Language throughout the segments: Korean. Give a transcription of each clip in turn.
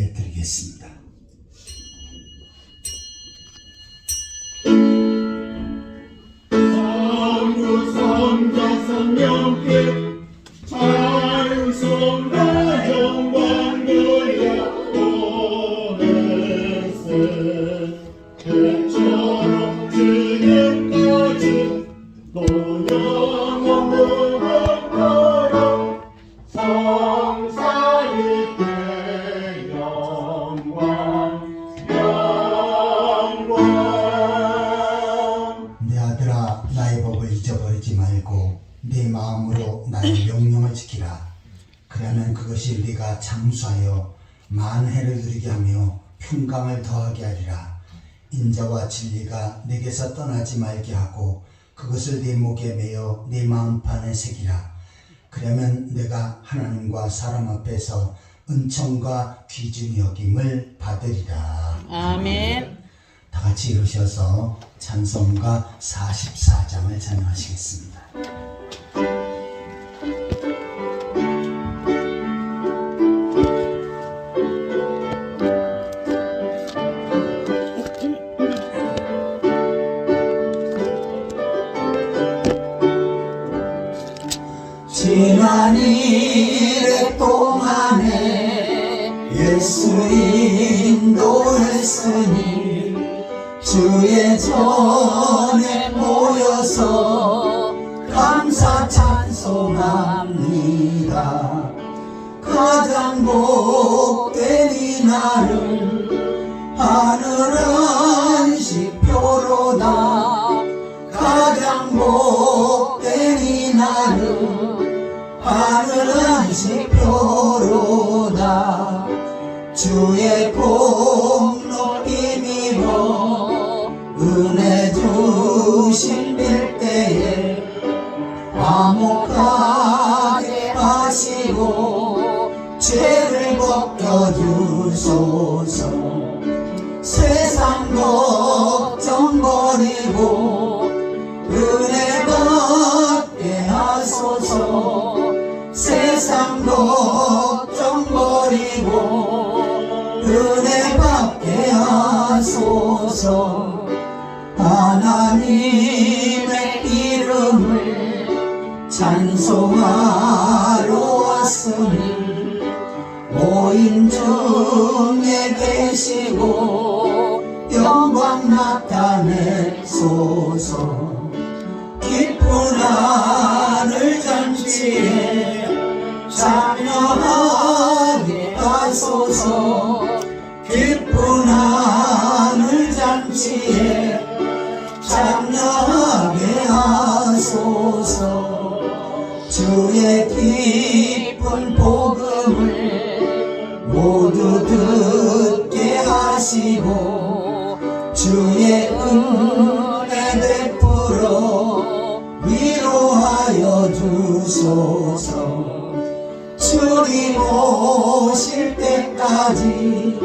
예배 드리겠습니다. 성부 성자 성령께 찬송과 영광 돌려보냈으 그처럼 지금까지 또 영원 무궁하여 성사일때 영광 내 아들아, 나의 법을 잊어버리지 말고 내 마음으로 나의 명령을 지키라. 그러면 그것이 네가 장수하여 만혜를 누리게 하며 평강을 더하게 하리라. 인자와 진리가 내게서 떠나지 말게 하고 그것을 네 목에 매어 네 마음판에 새기라. 그러면 내가 하나님과 사람 앞에서 은총과 귀중히 여김을 받으리라. 아멘. 다 같이 이루셔서 찬송가 44장을 찬양하시겠습니다. 지난 일의 동안에 예수 인도했으니 주의 전에 모여서 감사 찬송합니다. 가장 복된 이날은 하늘 안식표로다. 가장 복된 이날은 하늘 안식표로다. 주의 복 높이 밀어 은혜 주신 빌때에 화목하게 하시고 죄를 벗겨주소서. 세상 걱정 버리고 은혜 받게 하소서. 세상 걱정 버리고 은혜 받게 하소서. 하나님의 이름을 찬송하러 왔으니 모임 중에 계시고 영광 나타내소서. 기쁜 하늘 잔치에 참여하게 하소서. 기쁜 하늘 잔치에 참여하게 하소서. 주의 기쁜 복음을 모두 듣게 하시고 주의 은혜 베풀어 위로하여 주소서. 주님 오실 때까지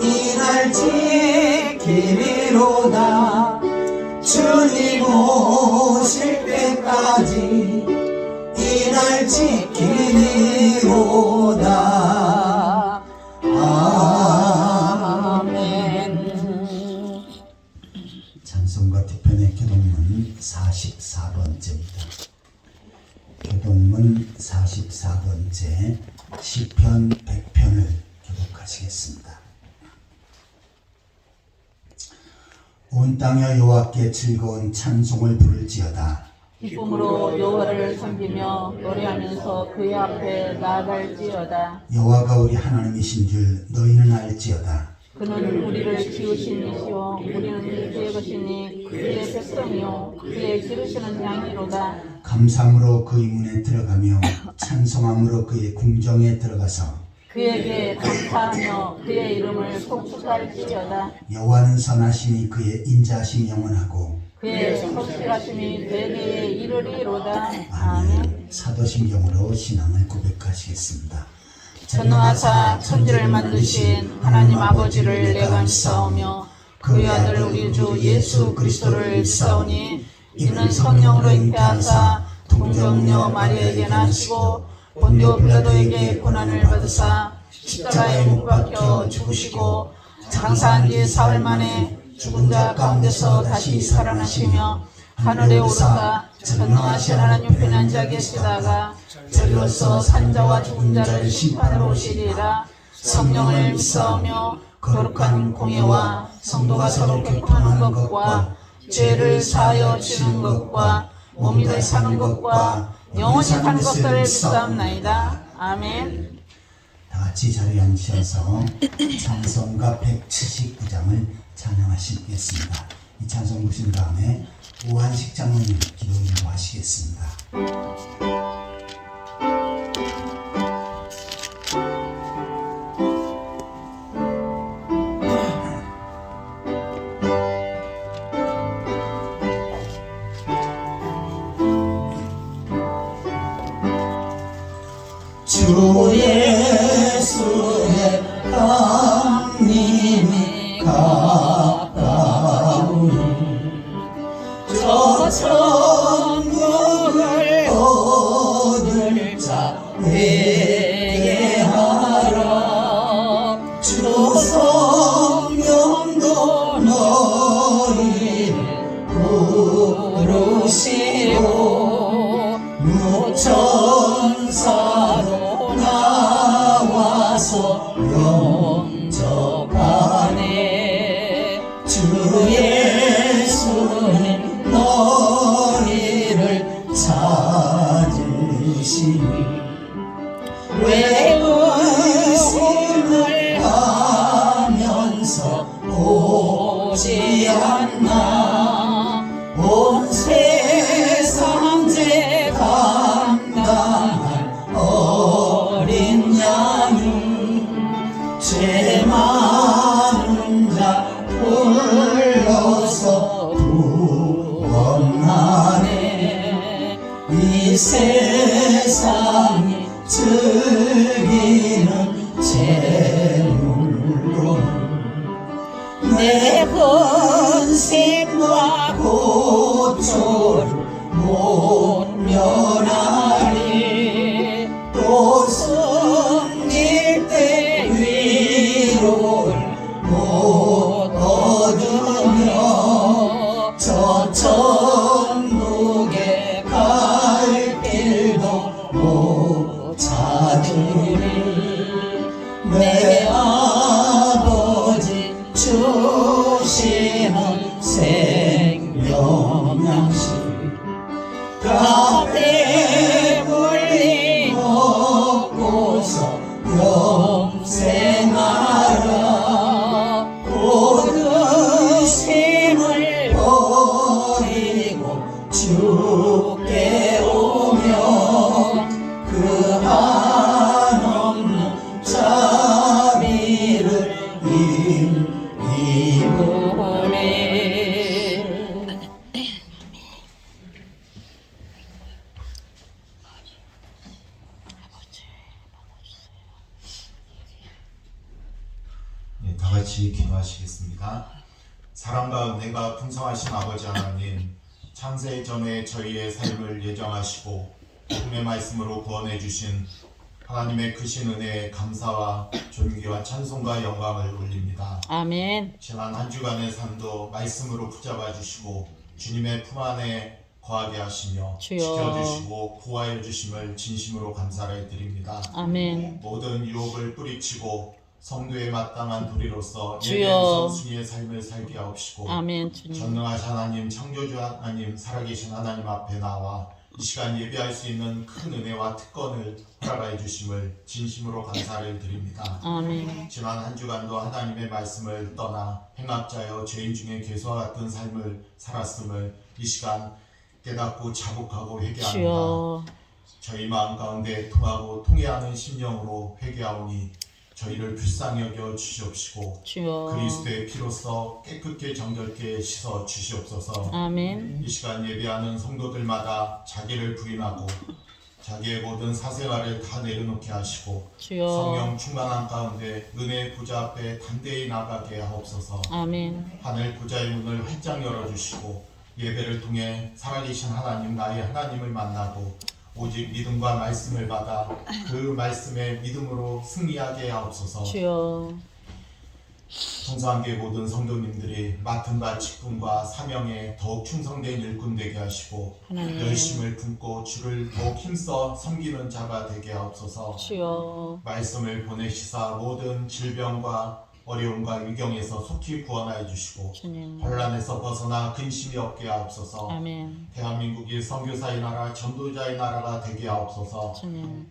이날 지키리로다. 주님 오실 때까지 이날 지키리로다. 아멘. 찬송가 뒤편의 교동문 44번째입니다. 교동문 44번째 시편 100편을 교독하시겠습니다. 온 땅여 여호와께 즐거운 찬송을 부를지어다. 기쁨으로 여호와를 섬기며 노래하면서 그의 앞에 나아갈지어다. 여호와가 우리 하나님이신 줄 너희는 알지어다. 그는 우리를 지으신 이시요 우리는 그의 것이니 그의 백성이요 그의 기르시는 양이로다. 감사함으로 그의 문에 들어가며 찬송함으로 그의 궁정에 들어가서 그에게 감사하며 그의 이름을 속축할지어다. 여호와는 선하심이 그의 인자하심이 영원하고 그의 성실하심이 되대에 이르리로다. 아멘. 아멘. 사도신경으로 신앙을 고백하시겠습니다. 전능하사 천지를 만드신 하나님 아버지를 내가 믿사오며 그의 아들 우리 주 예수 그리스도를 믿사오니 이는 성령으로 잉태하사 동정녀 마리아에게 나시고 본디오 빌라도에게 고난을 받으사 십자가에 못 박혀 죽으시고 장사한 지 사흘 만에 죽은 자 가운데서 다시 살아나시며 하늘에 오르사 전능하신 하나님 편에 앉아 계시다가 저리로서 산자와 죽은 자를 심판하러 오시리라. 성령을 믿사오며 거룩한 공예와 성도가 서로 교통하는 것과 죄를 사하여 지는 것과 몸이 되 사는 것과 영원히 사는 것들을 믿사옵나이다. 아멘. 다 같이 자리에 앉으셔서 찬송가 179장을 찬양하시겠습니다. 이 찬송 보신 다음에 우한식 장로님 기도 인도하시겠습니다. 주 예수의 강림이 가까우니 저 천국을 얻을 자 회개하라. 주 성령도 너희를 부르시고 무천사도 나와서 영접하네. 주 예수님 너희를 찾으시니 왜 의심을 하면서 오지 않나. 온 세상 죄 감당할 어린 양이 죄 많은 자 불러서 구원하네. 이 세상이 즐기는 재물로는 내 근심과 고초를 못 면하리. 또 숨길 때 위로를 못 얻으며 저 천국에 갈 길도 못 찾으리. 내 아버지 주시는 생명양식 다 배불리 먹고서 영생하라. 모든 힘을 버리고 주께 오면 그 한없는 자비를 이보내. 네, 다 같이 기도하시겠습니다. 사랑과 은혜가 풍성하신 아버지 하나님, 창세 전에 저희의 삶을 예정하시고 복음의 말씀으로 구원해 주신 하나님의 크신 은혜에 감사와 존귀와 찬송과 영광을 올립니다. 아멘. 지난 한 주간의 삶도 말씀으로 붙잡아 주시고 주님의 품 안에 거하게 하시며 주여. 지켜주시고 보호하여 주심을 진심으로 감사를 드립니다. 아멘. 모든 유혹을 뿌리치고 성도에 마땅한 도리로서 주여. 예배의 선순위의 삶을 살게 하옵시고 아멘. 주님. 전능하신 하나님, 창조주 하나님, 살아계신 하나님 앞에 나와 이 시간 예배할 수 있는 큰 은혜와 특권을 허락해 주심을 진심으로 감사를 드립니다. 아멘. 지난 한 주간도 하나님의 말씀을 떠나 행악자여 죄인 중에 괴수와 같은 삶을 살았음을 이 시간 깨닫고 자복하고 회개합니다. 주여. 저희 마음 가운데 통하고 통해하는 심령으로 회개하오니 저희를 불쌍히 여겨 주시옵시고 주여. 그리스도의 피로써 깨끗게 정결케 씻어 주시옵소서. 아멘. 이 시간 예배하는 성도들마다 자기를 부인하고 자기의 모든 사생활을 다 내려놓게 하시고 주여. 성령 충만한 가운데 은혜의 보좌 앞에 담대히 나가게 하옵소서. 아멘. 하늘 보좌의 문을 활짝 열어주시고 예배를 통해 살아계신 하나님, 나의 하나님을 만나고 오직 믿음과 말씀을 받아 그 말씀의 믿음으로 승리하게 하옵소서. 주여 성사함교회 모든 성도님들이 맡은 바 직분과 사명에 더욱 충성된 일꾼 되게 하시고 하나님. 열심을 품고 주를 더욱 힘써 섬기는 자가 되게 하옵소서. 주여 말씀을 보내시사 모든 질병과 어려움과 위경에서 속히 구원하여 주시고 주님 혼란에서 벗어나 근심이 없게 하옵소서. 아멘 대한민국이 선교사의 나라, 전도자의 나라가 되게 하옵소서. 주님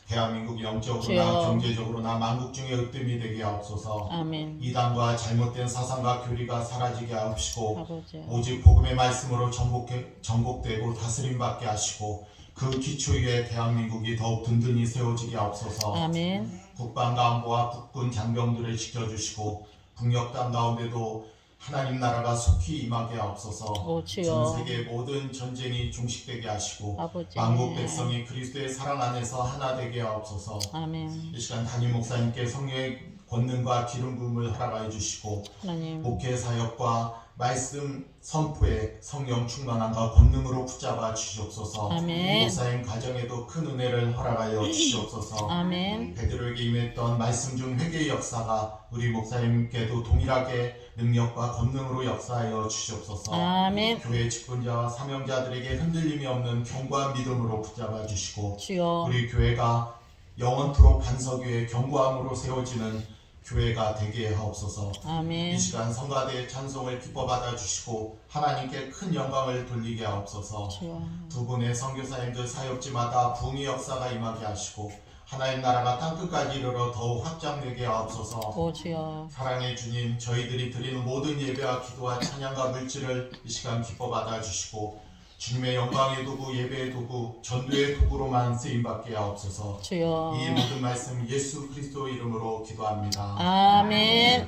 대한민국 영적으로나 주여. 경제적으로나 만국 중에 으뜸이 되게 하옵소서. 아멘 이단과 잘못된 사상과 교리가 사라지게 하옵시고 아버지 오직 복음의 말씀으로 정복되고 다스림받게 하시고 그 기초 위에 대한민국이 더욱 든든히 세워지게 하옵소서. 아멘 국방과 안보와 국군 장병들을 지켜주시고 북녘 땅 가운데도 하나님 나라가 속히 임하게 하옵소서. 오 주여 전 세계 모든 전쟁이 종식되게 하시고 아버지 만국 백성이 그리스도의 사랑 안에서 하나 되게 하옵소서. 아멘 이 시간 담임 목사님께 성령의 권능과 기름 부음을 허락하여 주시고 하나님 목회 사역과 말씀 선포에 성령 충만함과 권능으로 붙잡아 주시옵소서. 아멘. 목사님 가정에도 큰 은혜를 허락하여 주시옵소서. 아멘 베드로에게 임했던 말씀 중 회개의 역사가 우리 목사님께도 동일하게 능력과 권능으로 역사하여 주시옵소서. 아멘 교회 직분자와 사명자들에게 흔들림이 없는 견고한 믿음으로 붙잡아 주시고 주여 우리 교회가 영원토록 반석 위에 견고함으로 세워지는 교회가 되게 하옵소서. 이 아멘 시간 성가대의 찬송을 기뻐 받아 주시고 하나님께 큰 영광을 돌리게 하옵소서. 주여 두 분의 선교사님들 사역지마다 부흥의 역사가 임하게 하시고 하나님 나라가 땅끝까지 이르러 더욱 확장되게 하옵소서. 오 주여 사랑의 주님, 저희들이 드리는 모든 예배와 기도와 찬양과 물질을 이 시간 기뻐 받아 주시고 주님의 영광의 도구, 예배의 도구, 전도의 도구로만 쓰임받게 하옵소서. 주여 이 모든 말씀 예수 그리스도 이름으로 기도합니다. 아멘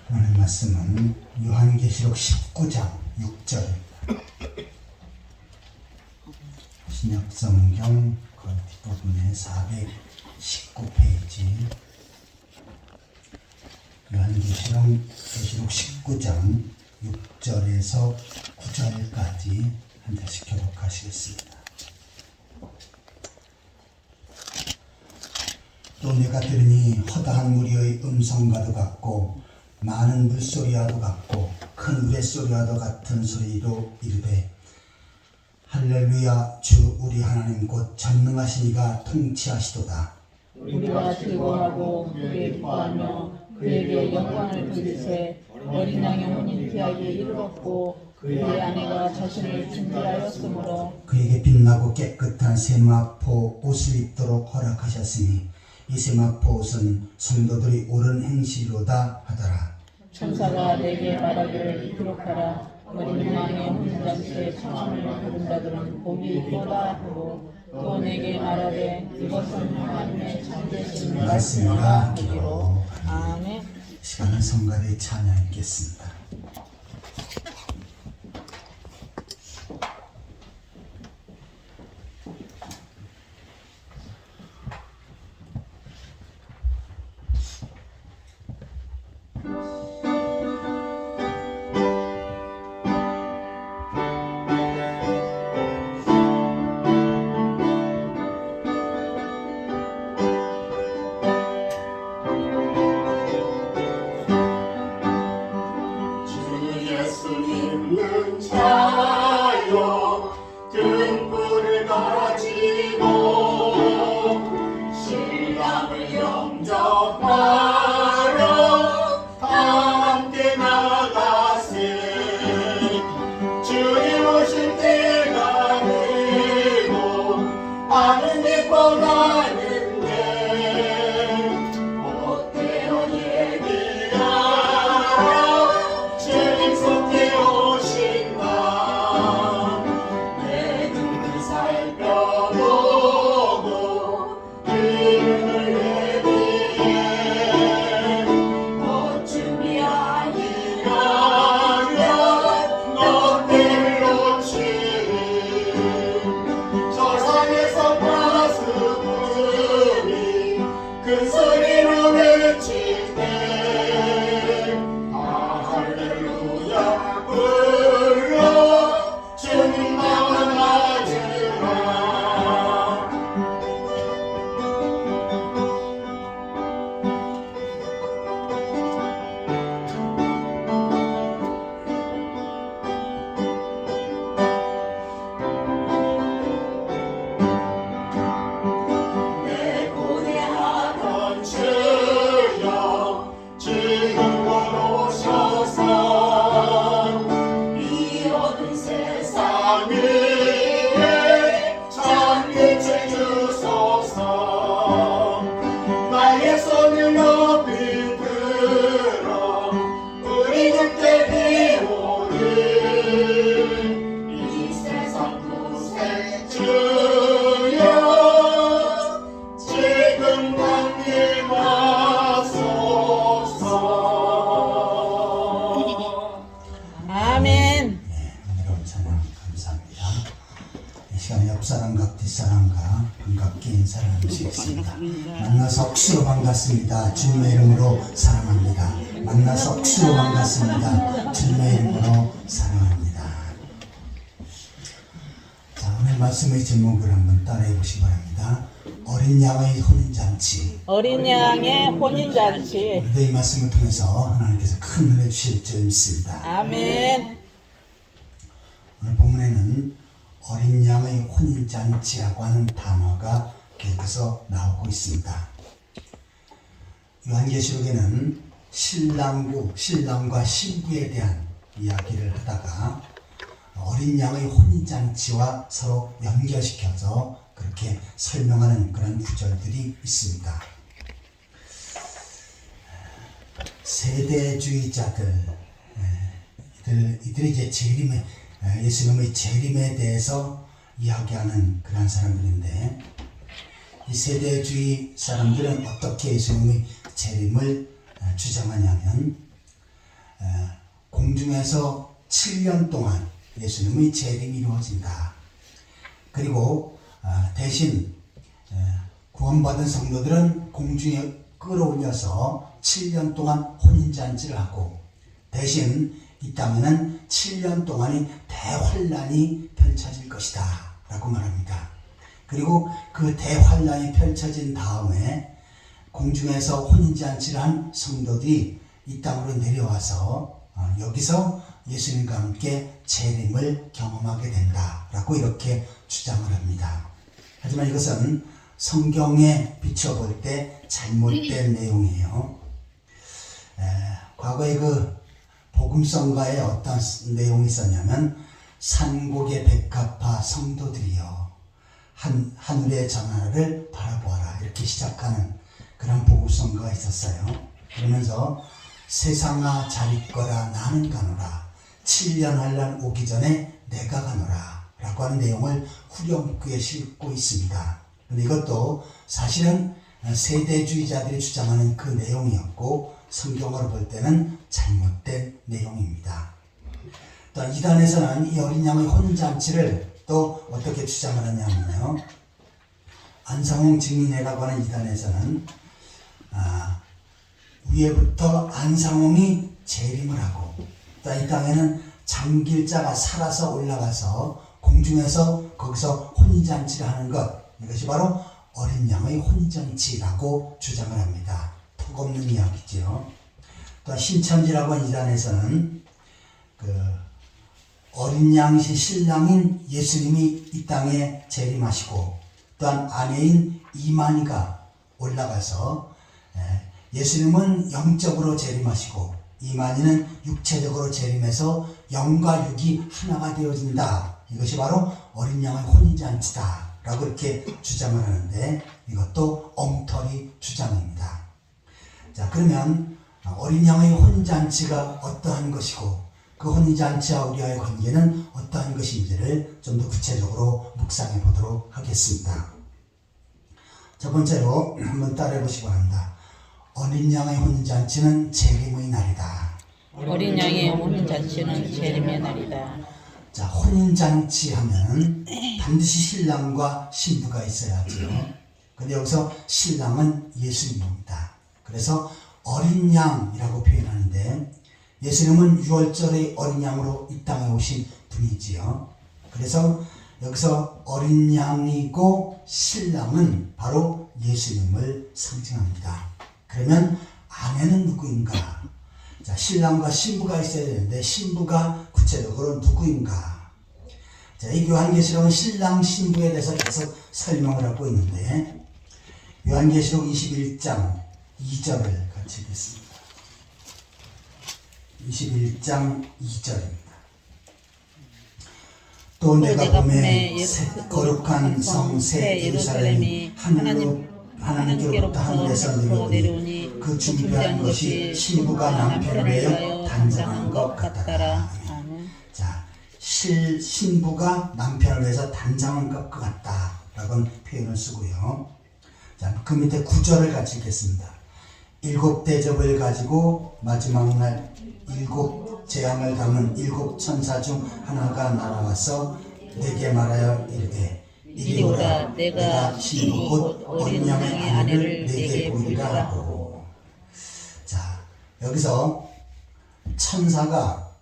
오늘 말씀은 요한계시록 19장 6절 신약성경 그 뒷부분에 419페이지 요한계시록 19장 6절에서 9절까지 한 절씩 교독하시겠습니다. 또 내가 들으니 허다한 무리의 음성과도 같고 많은 물소리와도 같고 큰 우레소리와도 같은 소리로 이르되 할렐루야 주 우리 하나님 곧 전능하신 이가 통치하시도다. 우리가 즐거워하고 그에게 기뻐하며 그에게 영광을 돌리세 어린 양의 혼인 귀하게 이르렀고 그의 아내가 자신을 준비하였으므로 그에게 빛나고 깨끗한 세마포 옷을 입도록 허락하셨으니 이 세마포 옷은 성도들이 옳은 행실로다 하더라. 천사가 내게 말하기를 기록하라 어린 양의 혼인잔치에 청함을 받은 자들은 복이 있도다 하고 또 내게 말하되 이것은 하나님의 참되신 말씀이라 하기로 아멘 시간은 성가대 찬양 있겠습니다. 주 예수님은 자요 등불을 가지고 신랑을 영접하러 함께 나가세 주님 오실 때가 되고 하늘 기뻐가는데 못되어 얘기하라 주님 속에 오신다 내 등 반갑게 인사를 나누시겠습니다. 만나서 억수로 반갑습니다. 주님의 이름으로 사랑합니다. 만나서 억수로 반갑습니다. 주님의 이름으로 사랑합니다. 자, 오늘 말씀의 제목을 한번 따라해 보시기 바랍니다. 어린 양의 혼인잔치. 어린 양의 혼인잔치. 오늘도 이 말씀을 통해서 하나님께서 큰 은혜 주실 줄 믿습니다. 아멘. 오늘 본문에는 어린 양의 혼인잔치라고 하는 단어가 계속해서 나오고 있습니다. 요한계시록에는 신랑과 신부에 대한 이야기를 하다가 어린 양의 혼인잔치와 서로 연결시켜서 그렇게 설명하는 그런 구절들이 있습니다. 세대주의자들, 이들이 이제 예수님의 재림에 대해서 이야기하는 그런 사람들인데, 이 세대주의 사람들은 어떻게 예수님의 재림을 주장하냐면, 공중에서 7년 동안 예수님의 재림이 이루어진다. 그리고 대신 구원받은 성도들은 공중에 끌어올려서 7년 동안 혼인잔치를 하고, 대신 이 땅에는 7년 동안의 대환란이 펼쳐질 것이다 라고 말합니다. 그리고 그 대환란이 펼쳐진 다음에 공중에서 혼인잔치를 한 성도들이 이 땅으로 내려와서 여기서 예수님과 함께 재림을 경험하게 된다 라고 이렇게 주장을 합니다. 하지만 이것은 성경에 비춰볼 때 잘못된 내용이에요. 과거에 그 복음성가에 어떤 내용이 있었냐면, 산곡의 백합화 성도들이여 하늘의 전하를 바라보아라, 이렇게 시작하는 그런 복음성가가 있었어요. 그러면서 세상아 잘 있거라 나는 가노라, 7년 환란 오기 전에 내가 가노라 라고 하는 내용을 후렴구에 싣고 있습니다. 그런데 이것도 사실은 세대주의자들이 주장하는 그 내용이었고, 성경으로 볼 때는 잘못된 내용입니다. 또 이단에서는 이 어린 양의 혼인잔치를 또 어떻게 주장을 하냐면요, 안상홍 증인회라고 하는 이단에서는 위에부터 안상홍이 재림을 하고, 또 이 땅에는 장길자가 살아서 올라가서 공중에서 거기서 혼인잔치를 하는 것, 이것이 바로 어린 양의 혼인잔치라고 주장을 합니다. 턱없는 이야기죠. 또 신천지라고 하는 이단에서는 그 어린 양이신 신랑인 예수님이 이 땅에 재림하시고, 또한 아내인 이만희가 올라가서 예수님은 영적으로 재림하시고 이만희는 육체적으로 재림해서 영과 육이 하나가 되어진다. 이것이 바로 어린 양의 혼인잔치다 라고 이렇게 주장을 하는데, 이것도 엉터리 주장입니다. 자, 그러면 어린 양의 혼인잔치가 어떠한 것이고 그 혼인잔치와 우리와의 관계는 어떠한 것인지를 좀 더 구체적으로 묵상해 보도록 하겠습니다. 첫 번째로 한번 따라해 보시기 바랍니다. 어린 양의 혼인잔치는 재림의 날이다. 어린 양의 혼인잔치는 재림의 날이다. 자, 혼인잔치 하면 반드시 신랑과 신부가 있어야죠. 근데 여기서 신랑은 예수님입니다. 그래서 어린 양이라고 표현하는데, 예수님은 6월절의 어린 양으로 이 땅에 오신 분이지요. 그래서 여기서 어린 양이고 신랑은 바로 예수님을 상징합니다. 그러면 아내는 누구인가? 자, 신랑과 신부가 있어야 되는데 신부가 구체적으로 누구인가? 자, 이 요한계시록은 신랑 신부에 대해서 계속 설명을 하고 있는데, 요한계시록 21장 2절을 같이 읽겠습니다. 21장 2절입니다. 또 내가 보매 거룩한 성 새 예루살렘이 하나님께로부터 하늘에서 내려오니 그 준비한 것이 신부가 남편을 위하여 단장한 것 같더라. 자, 신부가 남편을 위해서 단장한 것 같다 라고 표현을 쓰고요. 자, 그 밑에 9절을 같이 읽겠습니다. 7 대접을 가지고 마지막 날 7 재앙을 담은 7 천사 중 하나가 날아와서 내게 말하여 이르되 이리 오라. 내가 신부 곧 어린 양의 아내를 내게 보이리라 하고. 자, 여기서 천사가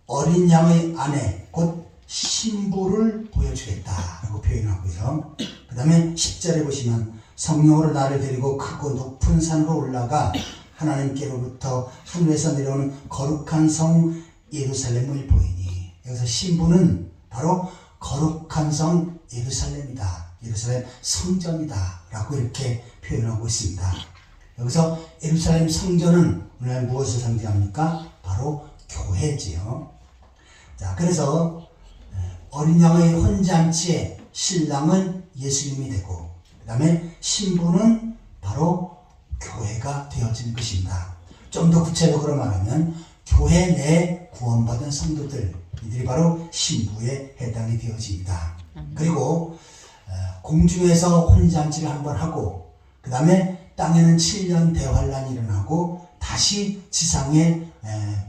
어린 양의 아내 곧 신부를 보여주겠다라고 표현하고요. 그 다음에 10절에 보시면 성령으로 나를 데리고 크고 높은 산으로 올라가 하나님께로부터 하늘에서 내려오는 거룩한 성 예루살렘을 보이니. 여기서 신부는 바로 거룩한 성 예루살렘이다. 예루살렘 성전이다 라고 이렇게 표현하고 있습니다. 여기서 예루살렘 성전은 오늘 무엇을 상징합니까? 바로 교회지요. 자, 그래서 어린 양의 혼잔치에 신랑은 예수님이 되고 그 다음에 신부는 바로 교회가 되어진 것입니다. 좀 더 구체적으로 말하면 교회 내에 구원받은 성도들, 이들이 바로 신부에 해당이 되어집니다. 그리고 공중에서 혼잔치를 한번 하고 그 다음에 땅에는 7년 대환란이 일어나고 다시 지상에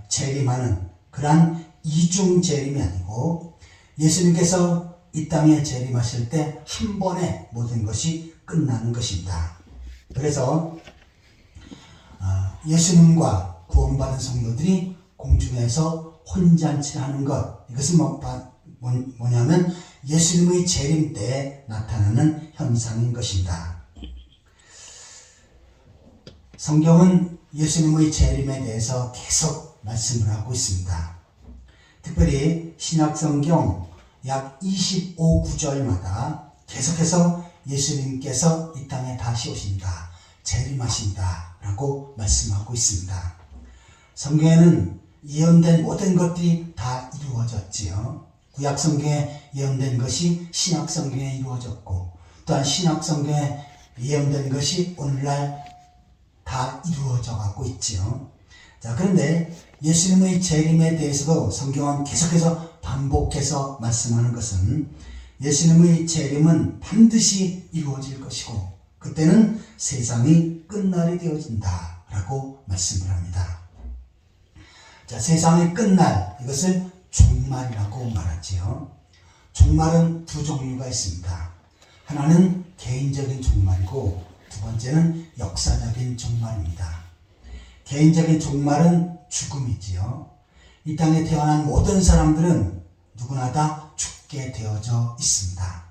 재림하는 그러한 이중 재림이 아니고 예수님께서 이 땅에 재림하실 때 한 번에 모든 것이 끝나는 것입니다. 그래서 예수님과 구원받은 성도들이 공중에서 혼잔치를 하는 것, 이것은 뭐냐면 예수님의 재림 때 나타나는 현상인 것입니다. 성경은 예수님의 재림에 대해서 계속 말씀을 하고 있습니다. 특별히 신약성경 약 25구절마다 계속해서 예수님께서 이 땅에 다시 오신다, 재림하신다 라고 말씀하고 있습니다. 성경에는 예언된 모든 것들이 다 이루어졌지요. 구약성경에 예언된 것이 신약성경에 이루어졌고 또한 신약성경에 예언된 것이 오늘날 다 이루어져 가고 있지요. 자, 그런데 예수님의 재림에 대해서도 성경은 계속해서 반복해서 말씀하는 것은 예수님의 재림은 반드시 이루어질 것이고 그때는 세상이 끝날이 되어진다 라고 말씀을 합니다. 자, 세상의 끝날, 이것을 종말이라고 말하지요. 종말은 두 종류가 있습니다. 하나는 개인적인 종말이고 두 번째는 역사적인 종말입니다. 개인적인 종말은 죽음이지요. 이 땅에 태어난 모든 사람들은 누구나 다 죽게 되어져 있습니다.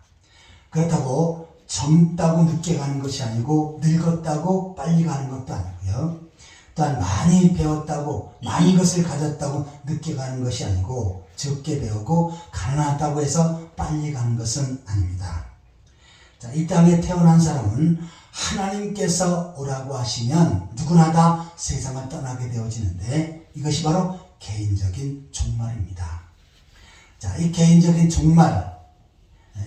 그렇다고 젊다고 늦게 가는 것이 아니고 늙었다고 빨리 가는 것도 아니고요. 또한 많이 배웠다고 많은 것을 가졌다고 늦게 가는 것이 아니고 적게 배우고 가난하다고 해서 빨리 가는 것은 아닙니다. 자, 이 땅에 태어난 사람은 하나님께서 오라고 하시면 누구나 다 세상을 떠나게 되어지는데 이것이 바로 개인적인 종말입니다. 자, 이 개인적인 종말,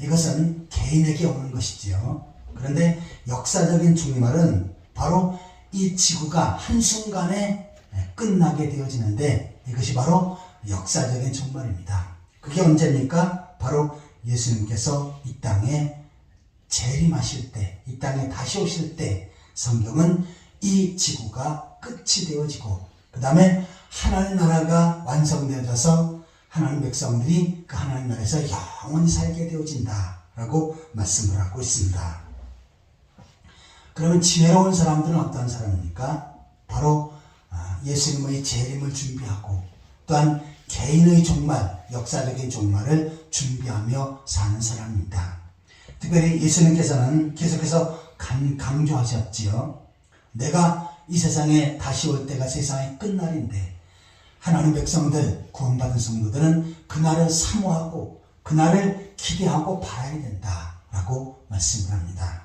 이것은 개인에게 오는 것이지요. 그런데 역사적인 종말은 바로 이 지구가 한순간에 끝나게 되어지는데 이것이 바로 역사적인 종말입니다. 그게 언제입니까? 바로 예수님께서 이 땅에 재림하실 때, 이 땅에 다시 오실 때 성경은 이 지구가 끝이 되어지고 그 다음에 하나님 나라가 완성되어져서 하나님 백성들이 그 하나님 나라에서 영원히 살게 되어진다 라고 말씀을 하고 있습니다. 그러면 지혜로운 사람들은 어떤 사람입니까? 바로 예수님의 재림을 준비하고 또한 개인의 종말, 역사적인 종말을 준비하며 사는 사람입니다. 특별히 예수님께서는 계속해서 강조하셨지요. 내가 이 세상에 다시 올 때가 세상의 끝날인데 하나님 백성들, 구원받은 성도들은 그날을 사모하고 그날을 기대하고 바라야 된다라고 말씀을 합니다.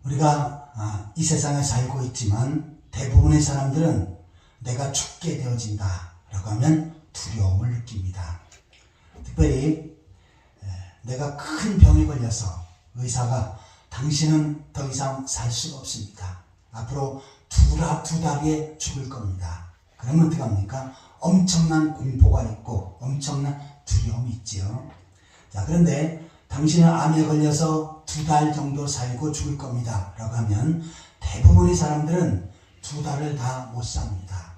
우리가 이 세상에 살고 있지만 대부분의 사람들은 내가 죽게 되어진다라고 하면 두려움을 느낍니다. 특별히 내가 큰 병에 걸려서 의사가 당신은 더 이상 살 수가 없습니다. 앞으로 두 달에 죽을 겁니다. 그러면 어떻게 합니까? 엄청난 공포가 있고 엄청난 두려움이 있지요. 자, 그런데 당신은 암에 걸려서 2달 정도 살고 죽을 겁니다 라고 하면 대부분의 사람들은 2달을 다 못 삽니다.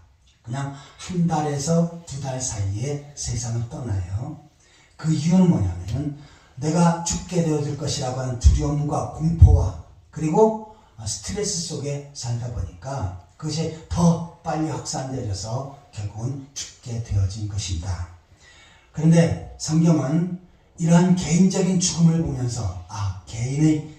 그냥 한 달에서 2달 사이에 세상을 떠나요. 그 이유는 뭐냐면 내가 죽게 되어질 것이라고 하는 두려움과 공포와 그리고 스트레스 속에 살다 보니까 그것이 더 빨리 확산되어서 결국은 죽게 되어진 것입니다. 그런데 성경은 이러한 개인적인 죽음을 보면서 개인의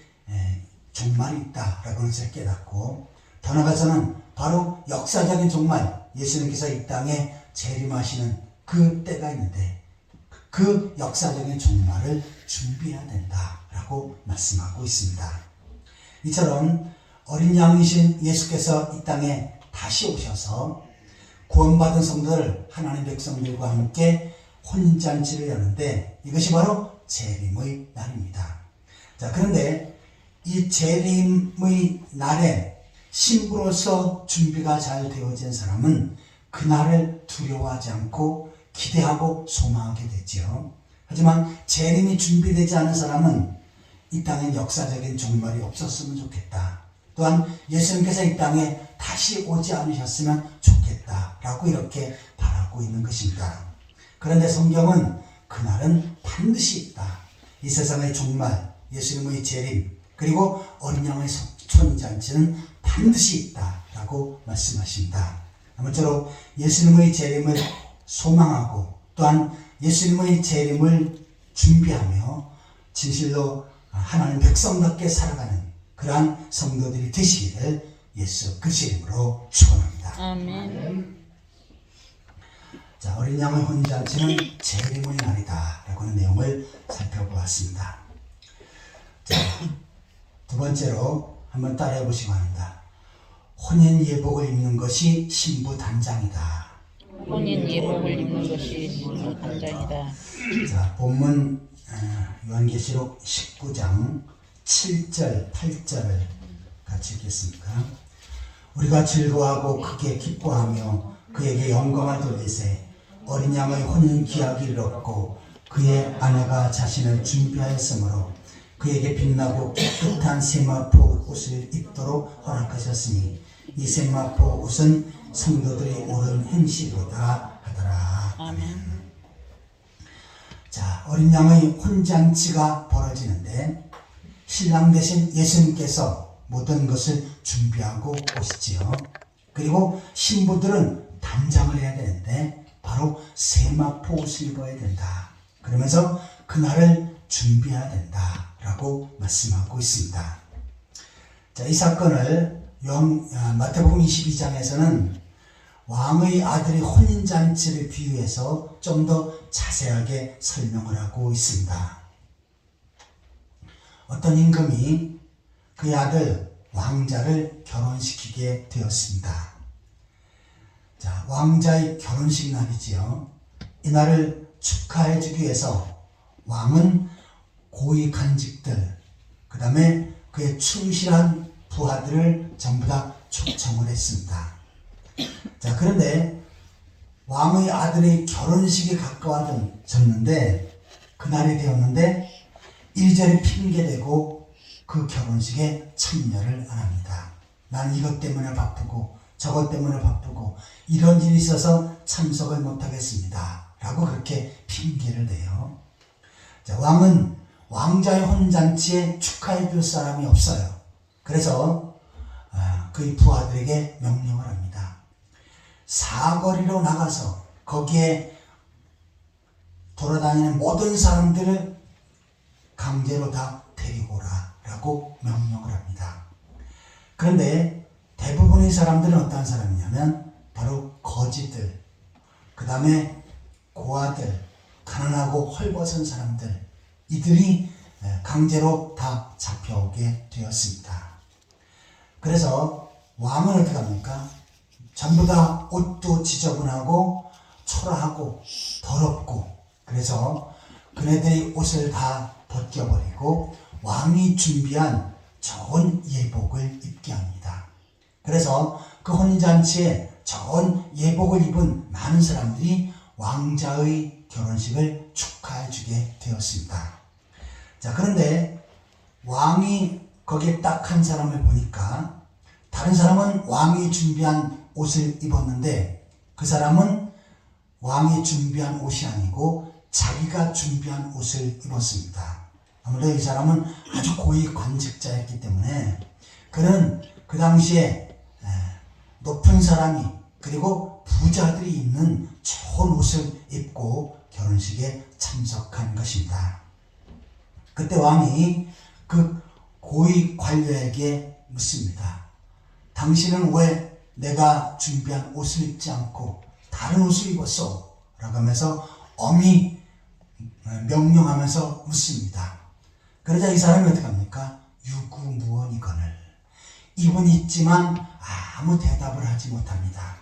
종말이 있다라고 하는 것을 깨닫고 더 나아가서는 바로 역사적인 종말, 예수님께서 이 땅에 재림하시는 그 때가 있는데 그 역사적인 종말을 준비해야 된다라고 말씀하고 있습니다. 이처럼 어린 양이신 예수께서 이 땅에 다시 오셔서 구원받은 성도들, 하나님 백성들과 함께 혼인잔치를 여는데 이것이 바로 재림의 날입니다. 자, 그런데 이 재림의 날에 신부로서 준비가 잘 되어진 사람은 그날을 두려워하지 않고 기대하고 소망하게 되죠. 하지만 재림이 준비되지 않은 사람은 이 땅에 역사적인 종말이 없었으면 좋겠다. 또한 예수님께서 이 땅에 다시 오지 않으셨으면 좋겠다라고 이렇게 바라고 있는 것입니다. 그런데 성경은 그날은 반드시 있다. 이 세상의 종말, 예수님의 재림, 그리고 어린 양의 혼인잔치는 반드시 있다라고 말씀하십니다. 아무쪼록 예수님의 재림을 소망하고 또한 예수님의 재림을 준비하며 진실로 하나님 백성답게 살아가는 그러한 성도들이 되시기를 예수 그리스도의 이름으로 축원합니다. 아멘. 자, 어린 양의 혼인잔치는 재림의 날이다 라고 하는 내용을 살펴보았습니다. 자, 두 번째로 한번 따라해 보시기 바랍니다. 혼인 예복을 입는 것이 신부 단장이다. 혼인 예복을 입는 것이 신부 단장이다. 자, 본문 요한계시록 19장 7절 8절을 같이 읽겠습니다. 우리가 즐거워하고 크게 기뻐하며 그에게 영광을 돌리세 어린 양의 혼인 기약이 이뤘고 그의 아내가 자신을 준비하였으므로 그에게 빛나고 깨끗한 세마포 옷을 입도록 허락하셨으니 이 세마포 옷은 성도들이 옳은 행실이로다 하더라. 아멘. 자, 어린 양의 혼잔치가 벌어지는데 신랑 대신 예수님께서 모든 것을 준비하고 오시지요. 그리고 신부들은 단장을 해야 되는데 바로 세마포 옷을 입어야 된다. 그러면서 그날을 준비해야 된다라고 말씀하고 있습니다. 자, 이 사건을 마태복음 22장에서는 왕의 아들이 혼인잔치를 비유해서 좀 더 자세하게 설명을 하고 있습니다. 어떤 임금이 그의 아들 왕자를 결혼시키게 되었습니다. 자, 왕자의 결혼식 날이지요. 이날을 축하해 주기 위해서 왕은 고위 간직들, 그 다음에 그의 충실한 부하들을 전부 다 초청을 했습니다. 자, 그런데 왕의 아들의 결혼식이 가까워졌는데 그날이 되었는데 이리저리 핑계대고 그 결혼식에 참여를 안 합니다. 나는 이것 때문에 바쁘고 저것 때문에 바쁘고 이런 일이 있어서 참석을 못하겠습니다 라고 그렇게 핑계를 대요. 자, 왕은 왕자의 혼잔치에 축하해 줄 사람이 없어요. 그래서 그의 부하들에게 명령을 합니다. 사거리로 나가서 거기에 돌아다니는 모든 사람들을 강제로 다 데리고 오라 라고 명령을 합니다. 그런데 대부분의 사람들은 어떤 사람이냐면 바로 거지들, 그 다음에 고아들, 가난하고 헐벗은 사람들, 이들이 강제로 다 잡혀오게 되었습니다. 그래서 왕은 어떻게 합니까? 전부 다 옷도 지저분하고 초라하고 더럽고 그래서 그네들이 옷을 다 벗겨버리고 왕이 준비한 좋은 예복을 입게 합니다. 그래서 그 혼인잔치에 좋은 예복을 입은 많은 사람들이 왕자의 결혼식을 축하해주게 되었습니다. 자, 그런데 왕이 거기에 딱 한 사람을 보니까 다른 사람은 왕이 준비한 옷을 입었는데 그 사람은 왕이 준비한 옷이 아니고 자기가 준비한 옷을 입었습니다. 아무래도 이 사람은 아주 고위 관직자였기 때문에 그는 그 당시에 높은 사람이 그리고 부자들이 입는 좋은 옷을 입고 결혼식에 참석한 것입니다. 그때 왕이 그 고위 관료에게 묻습니다. 당신은 왜 내가 준비한 옷을 입지 않고 다른 옷을 입었어? 라고 하면서 엄히 명령하면서 묻습니다. 그러자 이 사람이 어떻게 합니까? 유구무원이거늘. 입은 있지만 아무 대답을 하지 못합니다.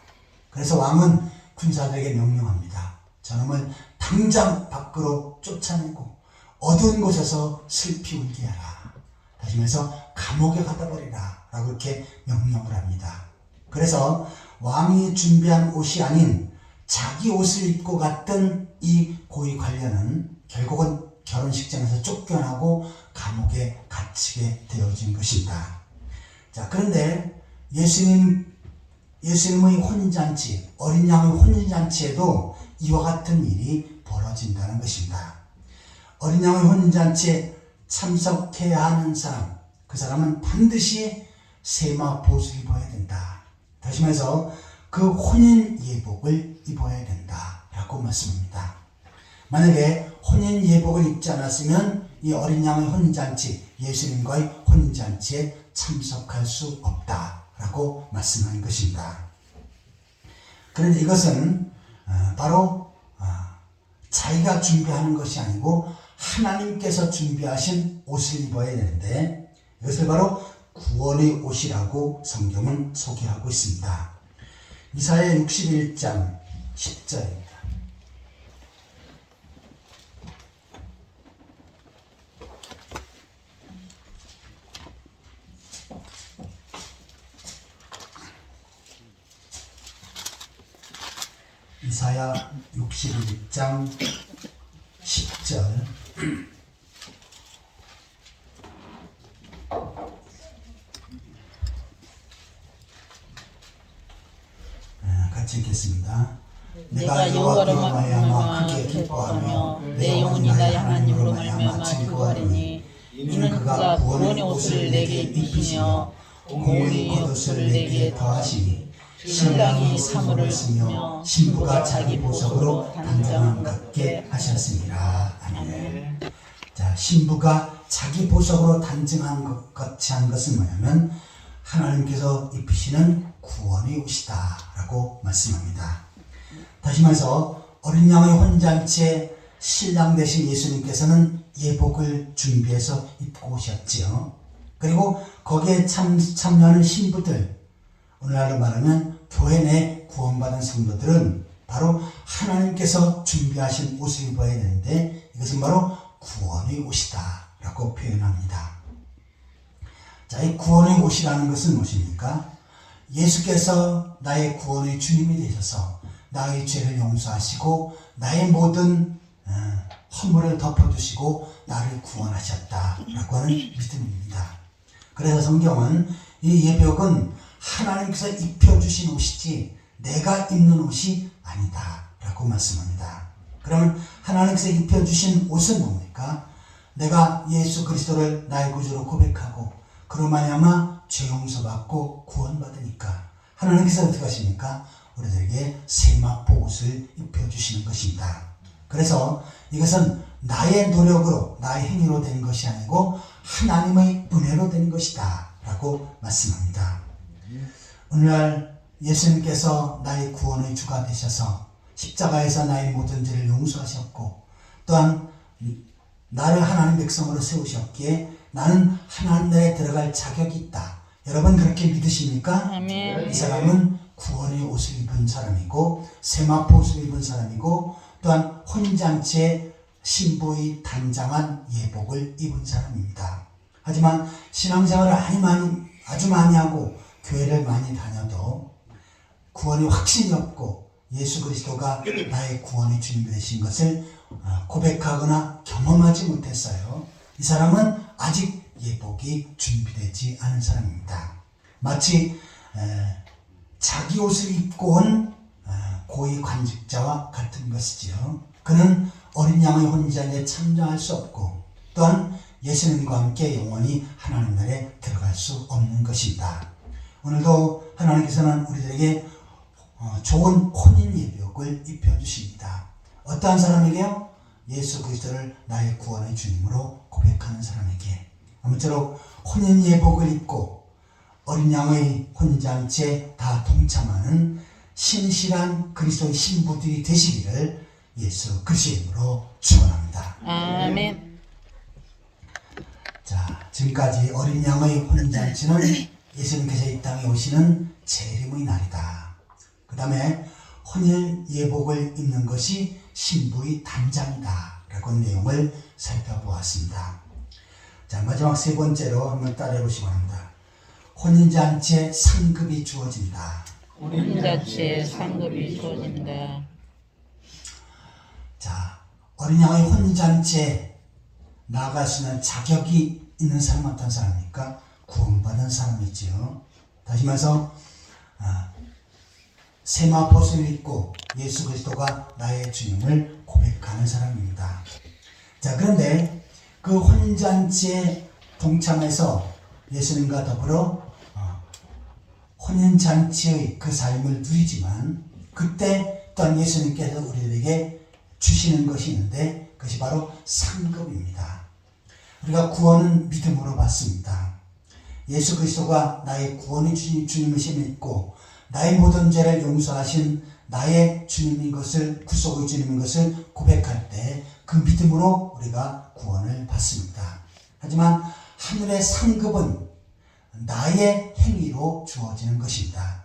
그래서 왕은 군사들에게 명령합니다. 저놈을 당장 밖으로 쫓아내고 어두운 곳에서 슬피 울게 하라. 다시 말해서 감옥에 가다 버리라. 라고 이렇게 명령을 합니다. 그래서 왕이 준비한 옷이 아닌 자기 옷을 입고 갔던 이 고위 관료는 결국은 결혼식장에서 쫓겨나고 감옥에 갇히게 되어진 것입니다. 자, 그런데 예수님의 혼인잔치, 어린 양의 혼인잔치에도 이와 같은 일이 벌어진다는 것입니다. 어린 양의 혼인잔치에 참석해야 하는 사람, 그 사람은 반드시 세마포옷을 입어야 된다. 다시 말해서 그 혼인 예복을 입어야 된다 라고 말씀합니다. 만약에 혼인 예복을 입지 않았으면 이 어린 양의 혼인잔치, 예수님과의 혼인잔치에 참석할 수 없다 라고 말씀하는 것입니다. 그런데 이것은 바로 자기가 준비하는 것이 아니고 하나님께서 준비하신 옷을 입어야 되는데 이것을 바로 구원의 옷이라고 성경은 소개하고 있습니다. 이사야 61장 10절입니다. 이사야 61장 10절 같이 읽겠습니다. 내가 여호와로 말미암아 크게 기뻐하며 내 영혼이 나의 하나님으로 말미암아 즐거워하리니 이는 그가 구원의 옷을 내게 입히시며 공의의 겉옷을 내게 더하시니 신랑이 사물을 쓰며 신부가 자기 보석으로 단장함 같게 하셨습니다. 아멘. 자, 신부가 자기 보석으로 단정한 것 같이 한 것은 뭐냐면 하나님께서 입히시는 구원의 옷이다 라고 말씀합니다. 다시 말해서 어린 양의 혼잔치에 신랑 되신 예수님께서는 예복을 준비해서 입고 오셨지요. 그리고 거기에 참여하는 신부들, 오늘날로 말하면 교회 내 구원받은 성도들은 바로 하나님께서 준비하신 옷을 입어야 되는데 이것은 바로 구원의 옷이다 라고 표현합니다. 자, 이 구원의 옷이라는 것은 무엇입니까? 예수께서 나의 구원의 주님이 되셔서 나의 죄를 용서하시고 나의 모든 허물을 덮어주시고 나를 구원하셨다라고 하는 믿음입니다. 그래서 성경은 이 예복은 하나님께서 입혀주신 옷이지 내가 입는 옷이 아니다 라고 말씀합니다. 그러면 하나님께서 입혀주신 옷은 뭡니까? 내가 예수 그리스도를 나의 구주로 고백하고 그로 말미암아 죄 용서받고 구원받으니까 하나님께서 어떻게 하십니까? 우리들에게 세마포 옷을 입혀주시는 것입니다. 그래서 이것은 나의 노력으로 나의 행위로 된 것이 아니고 하나님의 은혜로 된 것이다 라고 말씀합니다. 오늘날 예수님께서 나의 구원의 주가 되셔서 십자가에서 나의 모든 죄를 용서하셨고 또한 나를 하나님 백성으로 세우셨기에 나는 하나님 나라에 들어갈 자격이 있다. 여러분 그렇게 믿으십니까? 아멘. 이 사람은 구원의 옷을 입은 사람이고 세마포 옷을 입은 사람이고 또한 혼인잔치에 신부의 단장한 예복을 입은 사람입니다. 하지만 신앙생활을 아주 많이 하고 교회를 많이 다녀도 구원의 확신이 없고 예수 그리스도가 나의 구원의 주님이 되신 것을 고백하거나 경험하지 못했어요. 이 사람은 아직 예복이 준비되지 않은 사람입니다. 마치 자기 옷을 입고 온 고위 관직자와 같은 것이지요. 그는 어린 양의 혼인잔치에 참여할 수 없고 또한 예수님과 함께 영원히 하나님 나라에 들어갈 수 없는 것입니다. 오늘도 하나님께서는 우리들에게 좋은 혼인 예복을 입혀주십니다. 어떠한 사람에게요? 예수 그리스도를 나의 구원의 주님으로 고백하는 사람에게. 아무쪼록 혼인 예복을 입고 어린 양의 혼인잔치에 다 동참하는 신실한 그리스도의 신부들이 되시기를 예수 그리스도의 이름으로 축원합니다. 아멘. 자, 지금까지 어린 양의 혼인잔치는 예수님께서 이 땅에 오시는 재림의 날이다. 그 다음에 혼인 예복을 입는 것이 신부의 단장이다 라고 내용을 살펴보았습니다. 자, 마지막 세 번째로 한번 따라해 보시기 바랍니다. 혼인잔치에 상급이 주어진다. 혼인잔치에 상급이 주어진다. 자, 어린 양의 혼인잔치에 나아갈 수 있는 자격이 있는 사람은 어떤 사람입니까? 구원받은 사람이지요. 다시 말해서 세마포스를 입고 예수 그리스도가 나의 주님을 고백하는 사람입니다. 자, 그런데 그 혼인잔치에 동참해서 예수님과 더불어 혼인잔치의 그 삶을 누리지만 그때 또한 예수님께서 우리들에게 주시는 것이 있는데 그것이 바로 상급입니다. 우리가 구원은 믿음으로 받습니다. 예수 그리스도가 나의 구원의 주님이심을 믿고 나의 모든 죄를 용서하신 나의 주님인 것을, 구속의 주님인 것을 고백할 때 그 믿음으로 우리가 구원을 받습니다. 하지만 하늘의 상급은 나의 행위로 주어지는 것입니다.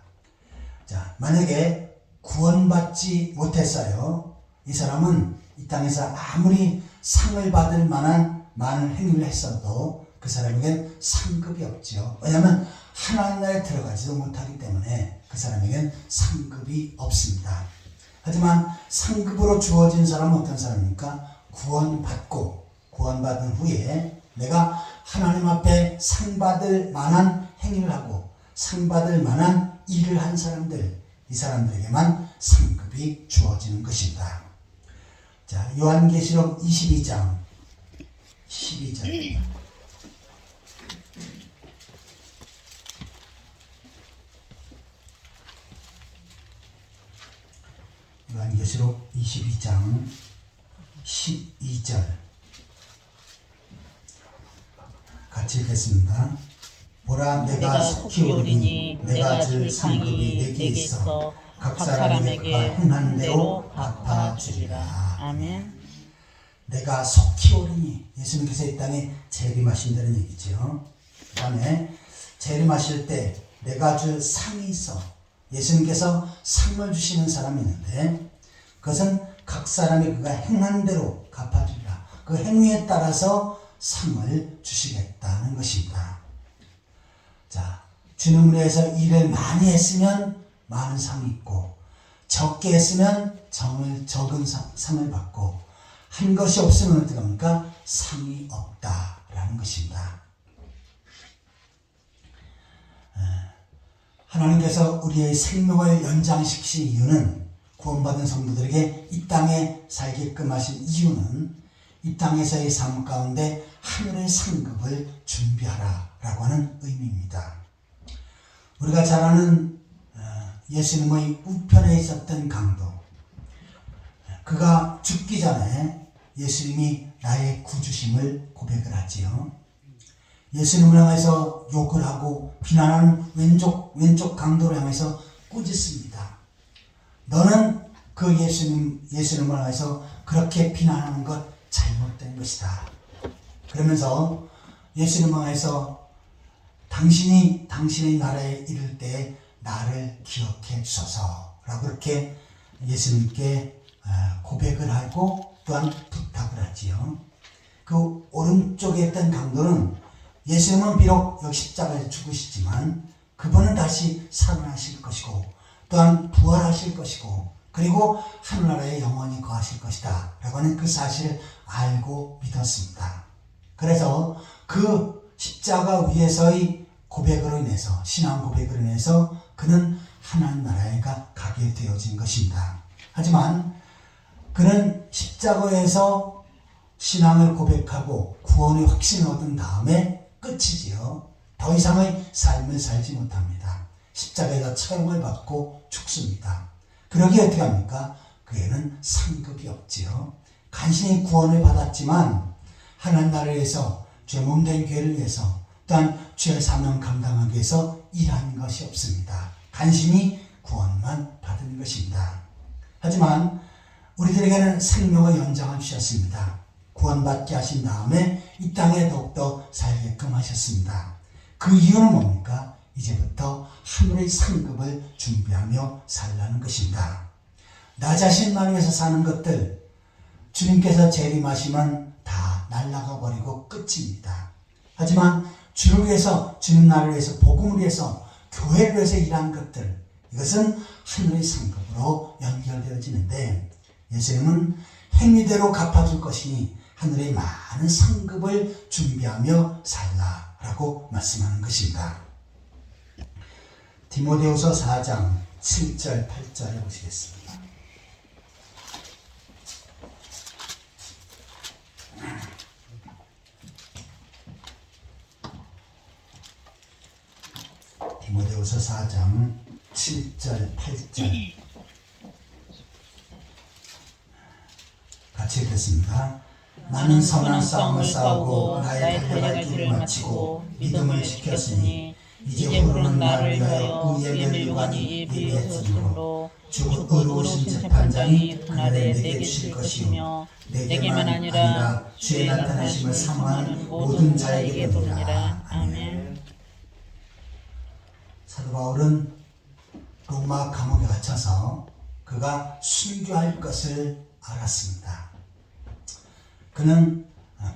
자, 만약에 구원받지 못했어요. 이 사람은 이 땅에서 아무리 상을 받을 만한 많은 행위를 했어도 그 사람에겐 상급이 없죠. 왜냐하면 하나님 나라에 들어가지도 못하기 때문에 그 사람에겐 상급이 없습니다. 하지만 상급으로 주어진 사람은 어떤 사람입니까? 구원받은 후에 내가 하나님 앞에 상 받을 만한 행위를 하고 상 받을 만한 일을 한 사람들, 이 사람들에게만 상급이 주어지는 것입니다. 자, 요한계시록 22장 12절입니다. 요한계시록 22장 12절 같이 읽겠습니다. 보라, 내가 속히 오리니 내가 줄 상급이 내게 있어 각 사람에게 그가 행한 대로 갚아주리라. 아멘. 내가 속히 오리니, 예수님께서 이 땅에 재림하신다는 얘기죠. 그 다음에 재림하실 때 내가 줄 상이 있어, 예수님께서 상을 주시는 사람이 있는데 그것은 각 사람이 그가 행한 대로 갚아주리라. 그 행위에 따라서 상을 주시겠다는 것입니다. 자, 주님을 위해서 일을 많이 했으면 많은 상이 있고 적게 했으면 적은 상을 받고 한 것이 없으면 어떻게 합니까? 상이 없다라는 것입니다. 하나님께서 우리의 생명을 연장시키신 이유는, 구원받은 성도들에게 이 땅에 살게끔 하신 이유는 이 땅에서의 삶 가운데 하늘의 상급을 준비하라 라고 하는 의미입니다. 우리가 잘 아는 예수님의 우편에 있었던 강도, 그가 죽기 전에 예수님이 나의 구주심을 고백을 하지요. 예수님을 향해서 욕을 하고 비난하는 왼쪽 강도를 향해서 꾸짖습니다. 너는 그 예수님을 향해서 그렇게 비난하는 것 잘못된 것이다. 그러면서 예수님을 향해서 당신의 나라에 이를 때 나를 기억해 주소서 라고 그렇게 예수님께 고백을 하고 또한 부탁을 하지요. 그 오른쪽에 있던 강도는 예수님은 비록 여기 십자가에 죽으시지만 그분은 다시 살아나실 것이고 또한 부활하실 것이고 그리고 하늘나라에 영원히 거하실 것이다 라고 하는 그 사실을 알고 믿었습니다. 그래서 그 십자가 위에서의 고백으로 인해서, 신앙 고백으로 인해서 그는 하나님 나라에 가게 되어진 것입니다. 하지만 그는 십자가에서 신앙을 고백하고 구원의 확신을 얻은 다음에 끝이지요. 더 이상의 삶을 살지 못합니다. 십자가에서 처형을 받고 죽습니다. 그러기에 어떻게 합니까? 그에는 상급이 없지요. 간신히 구원을 받았지만 하나님 나라를 위해서 주의 몸된 교회를 위해서 또한 주의 사명 감당하기 위해서 일한 것이 없습니다. 간신히 구원만 받은 것입니다. 하지만 우리들에게는 생명의 연장을 주셨습니다. 구원받게 하신 다음에 이 땅에 더욱더 살게끔 하셨습니다. 그 이유는 뭡니까? 이제부터 하늘의 상급을 준비하며 살라는 것입니다. 나 자신만 위해서 사는 것들 주님께서 재림하시면 다 날아가 버리고 끝입니다. 하지만 주를 위해서, 주님 나라를 위해서, 복음을 위해서, 교회를 위해서 일한 것들, 이것은 하늘의 상급으로 연결되어지는데 예수님은 행위대로 갚아줄 것이니 하늘의 많은 상급을 준비하며 살라라고 말씀하는 것입니다. 디모데후서 4장 7절 8절에 보시겠습니다. 디모데후서 4장 7절 8절 같이 읽겠습니다. 나는 선한 싸움을 싸우고 나의 달려갈 길을 마치고 믿음을 지켰으니 이제 후로는 나를 위하여 의의 멸류관이 예비되었으므로 주 의로우신 재판장이 하늘에 내게 주실 것이요 내게만 아니라 주의 나타나심을 사모하는 모든 자에게 도리니라. 아멘. 사도 바울은 로마 감옥에 갇혀서 그가 순교할 것을 알았습니다. 그는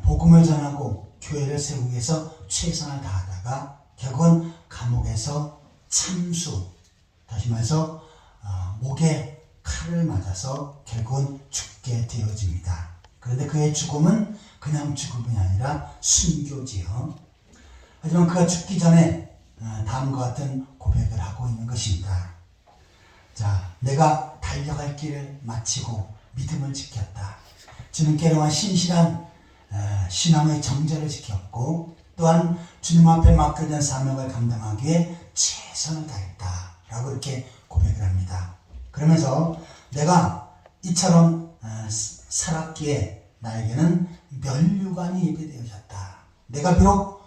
복음을 전하고 교회를 세우기 위해서 최선을 다하다가 결국은 감옥에서 참수, 다시 말해서 목에 칼을 맞아서 결국은 죽게 되어집니다. 그런데 그의 죽음은 그냥 죽음이 아니라 순교지요. 하지만 그가 죽기 전에 다음과 같은 고백을 하고 있는 것입니다. 자, 내가 달려갈 길을 마치고 믿음을 지켰다. 주님께로만 신실한 신앙의 정절을 지켰고 또한 주님 앞에 맡겨진 사명을 감당하기에 최선을 다했다 라고 이렇게 고백을 합니다. 그러면서 내가 이처럼 살았기에 나에게는 멸류관이 예비되어졌다. 내가 비록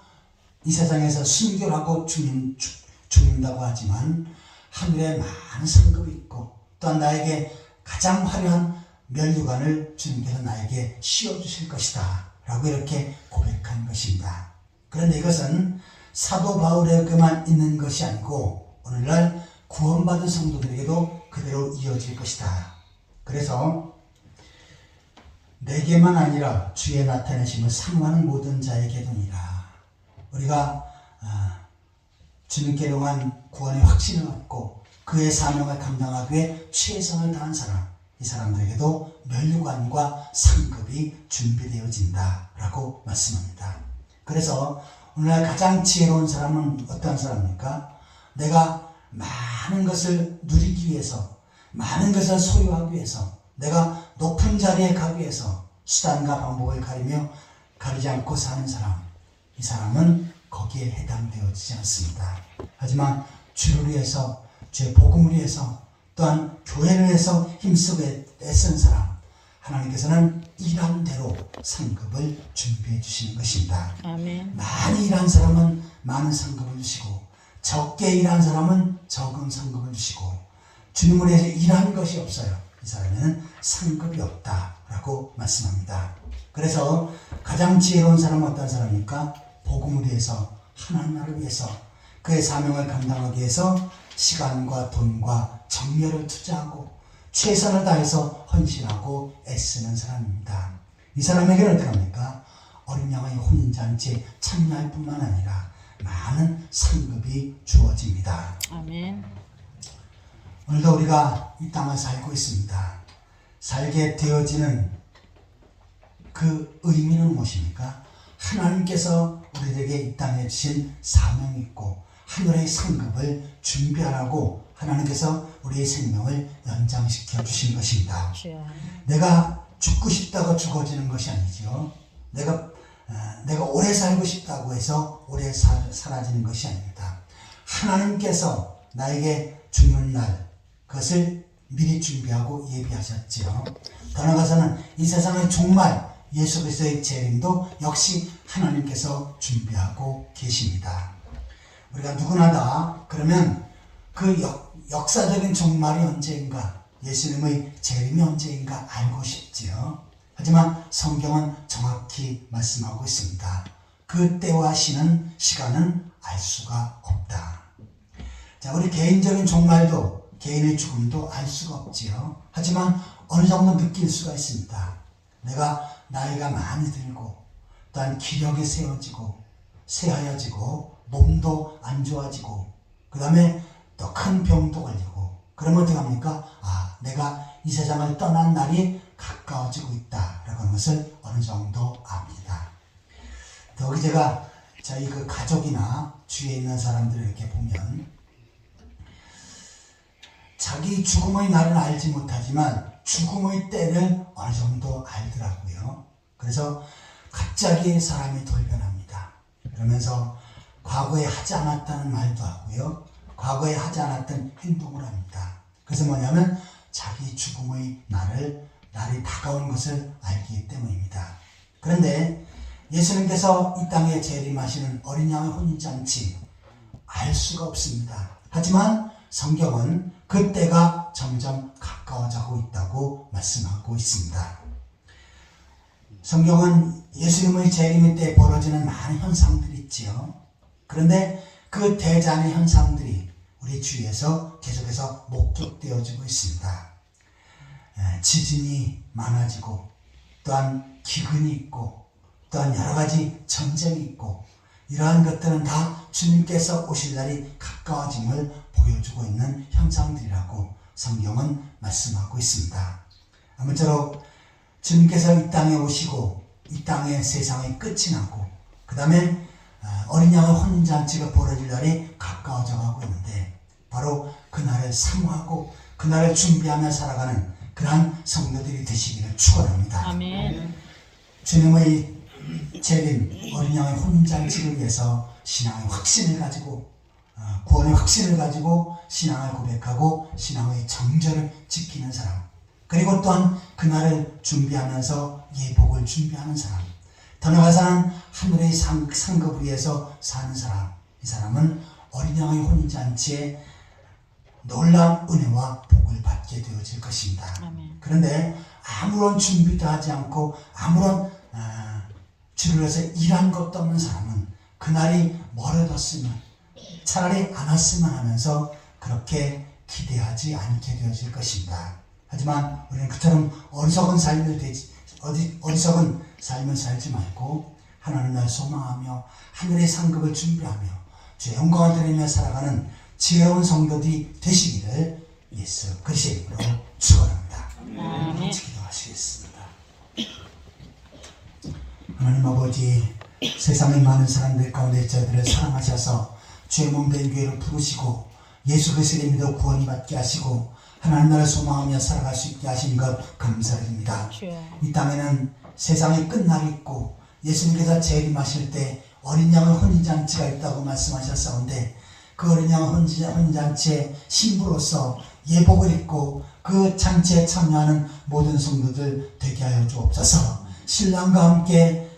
이 세상에서 순교를 하고 죽는다고 하지만 하늘에 많은 상급이 있고 또한 나에게 가장 화려한 멸류관을 주님께서 나에게 씌워주실 것이다 라고 이렇게 고백한 것입니다. 그런데 이것은 사도 바울에게만 있는 것이 아니고 오늘날 구원받은 성도들에게도 그대로 이어질 것이다. 그래서 내게만 아니라 주의 나타내심을 사모하는 모든 자에게도니라. 우리가 주님께로 한 구원의 확신을 얻고 그의 사명을 감당하기 위해 최선을 다한 사람, 이 사람들에게도 멸류관과 상급이 준비되어진다 라고 말씀합니다. 그래서 오늘날 가장 지혜로운 사람은 어떤 사람입니까? 내가 많은 것을 누리기 위해서, 많은 것을 소유하기 위해서, 내가 높은 자리에 가기 위해서 수단과 방법을 가리지 않고 사는 사람, 이 사람은 거기에 해당되어지지 않습니다. 하지만 주를 위해서, 주의 복음을 위해서, 또한 교회를 위해서 힘쓰고 애쓴 사람, 하나님께서는 일한 대로 상급을 준비해 주시는 것입니다. 아멘. 많이 일한 사람은 많은 상급을 주시고 적게 일한 사람은 적은 상급을 주시고 주님을 위해서 일한 것이 없어요. 이 사람에는 상급이 없다라고 말씀합니다. 그래서 가장 지혜로운 사람은 어떤 사람입니까? 복음을 위해서, 하나님 나라를 위해서, 그의 사명을 감당하기 위해서 시간과 돈과 정열을 투자하고 최선을 다해서 헌신하고 애쓰는 사람입니다. 이 사람에게는 어떻게 합니까? 어린 양의 혼인잔치에 참여할 뿐만 아니라 많은 상급이 주어집니다. 아멘. 오늘도 우리가 이 땅을 살고 있습니다. 살게 되어지는 그 의미는 무엇입니까? 하나님께서 우리에게 이 땅에 주신 사명이 있고 하늘의 상급을 준비하라고 하나님께서 우리의 생명을 연장시켜 주신 것입니다. 주여. 내가 죽고 싶다고 죽어지는 것이 아니죠. 내가 오래 살고 싶다고 해서 오래 사라지는 것이 아닙니다. 하나님께서 나에게 죽는 날 그것을 미리 준비하고 예비하셨지요. 더 나아가서는 이 세상의 종말 예수 그리스도의 재림도 역시 하나님께서 준비하고 계십니다. 우리가 누구나 다 그러면 그 역사적인 종말이 언제인가, 예수님의 재림이 언제인가 알고 싶지요. 하지만 성경은 정확히 말씀하고 있습니다. 그 때와 시간은 알 수가 없다. 자, 우리 개인적인 종말도 개인의 죽음도 알 수가 없지요. 하지만 어느 정도 느낄 수가 있습니다. 내가 나이가 많이 들고 또한 기력이 쇠하여지고 몸도 안 좋아지고 그 다음에 또 큰 병도 걸리고 그러면 어떻게 합니까? 내가 이 세상을 떠난 날이 가까워지고 있다라고 하는 것을 어느 정도 압니다. 더욱이 제가 저희 그 가족이나 주위에 있는 사람들을 이렇게 보면 자기 죽음의 날은 알지 못하지만 죽음의 때를 어느 정도 알더라고요. 그래서 갑자기 사람이 돌변합니다. 그러면서 과거에 하지 않았다는 말도 하고요. 과거에 하지 않았던 행동을 합니다. 그래서 뭐냐면 자기 죽음의 날이 다가온 것을 알기 때문입니다. 그런데 예수님께서 이 땅에 재림하시는 어린 양의 혼인잔치 알 수가 없습니다. 하지만 성경은 그 때가 점점 가까워지고 있다고 말씀하고 있습니다. 성경은 예수님의 재림 때 벌어지는 많은 현상들이 있지요. 그런데 그 대단의 현상들이 우리 주위에서 계속해서 목격되어지고 있습니다. 지진이 많아지고 또한 기근이 있고 또한 여러 가지 전쟁이 있고 이러한 것들은 다 주님께서 오실 날이 가까워짐을 보여주고 있는 현상들이라고 성경은 말씀하고 있습니다. 아무쪼록 주님께서 이 땅에 오시고 이 땅의 세상의 끝이 나고 그 다음에 어린 양의 혼인잔치가 벌어질 날이 가까워져 가고 있는데 바로 그날을 사모하고 그날을 준비하며 살아가는 그러한 성도들이 되시기를 축원합니다. 아멘. 주님의 재림 어린 양의 혼인잔치를 위해서 신앙의 확신을 가지고 구원의 확신을 가지고 신앙을 고백하고 신앙의 정절을 지키는 사람, 그리고 또한 그날을 준비하면서 예복을 준비하는 사람, 더 나아가서는 하늘의 상급을 위해서 사는 사람, 이 사람은 어린 양의 혼인잔치에 놀라운 은혜와 복을 받게 되어질 것입니다. 아멘. 그런데 아무런 준비도 하지 않고 아무런 주를 위해서 일한 것도 없는 사람은 그날이 멀어졌으면 차라리 안 왔으면 하면서 그렇게 기대하지 않게 되어질 것입니다. 하지만 우리는 그처럼 어리석은 삶을 살지 말고 하나님 날 소망하며 하늘의 상급을 준비하며 주의 영광을 드리며 살아가는 지혜로운 성도들이 되시기를 예수 그리스도의 이름으로 축원합니다. 같이 기도하시겠습니다. 하나님 아버지, 세상의 많은 사람들 가운데 저희들을 사랑하셔서 주의 몸된 교회를 부르시고 예수 그리스도의 이름으로 구원받게 하시고 하나님 나라를 소망하며 살아갈 수 있게 하신 것 감사드립니다. 이 땅에는 세상의 끝날이 있고 예수님께서 재림하실 때 어린 양의 혼인잔치가 있다고 말씀하셨사온데 그 어린 양의 혼인잔치의 신부로서 예복을 입고 그 잔치에 참여하는 모든 성도들 되게 하여 주옵소서. 신랑과 함께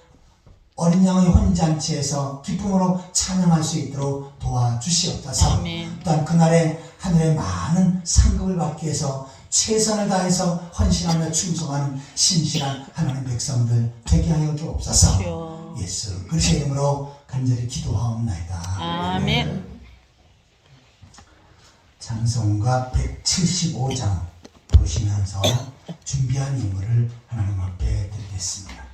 어린 양의 혼인잔치에서 기쁨으로 찬양할 수 있도록 도와주시옵소서. 아멘. 또한 그날에 하늘의 많은 상급을 받기 위해서 최선을 다해서 헌신하며 충성하는 신실한 하나님 백성들 되게 하여 주옵소서. 주여. 예수 그리스도의 이름으로 간절히 기도하옵나이다. 아멘. 찬송가 175장 부르시면서 준비한 예물을 하나님 앞에 드리겠습니다.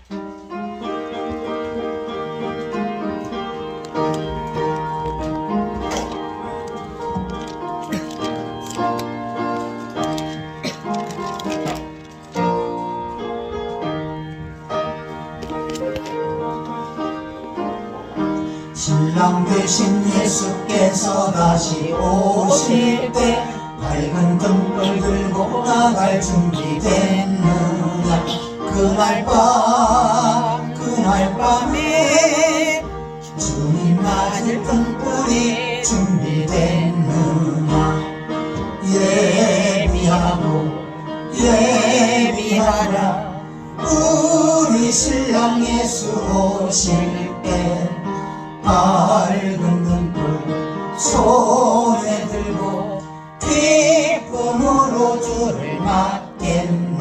신랑 되신 예수께서 다시 오실 때 밝은 등불 들고 나갈 준비됐느냐. 그날 밤에 주님 맞을 등불이 준비됐느냐. 예비하라 우리 신랑 예수 오실 때 밝은 등불 손에 들고 기쁨으로 주를 맞겠네.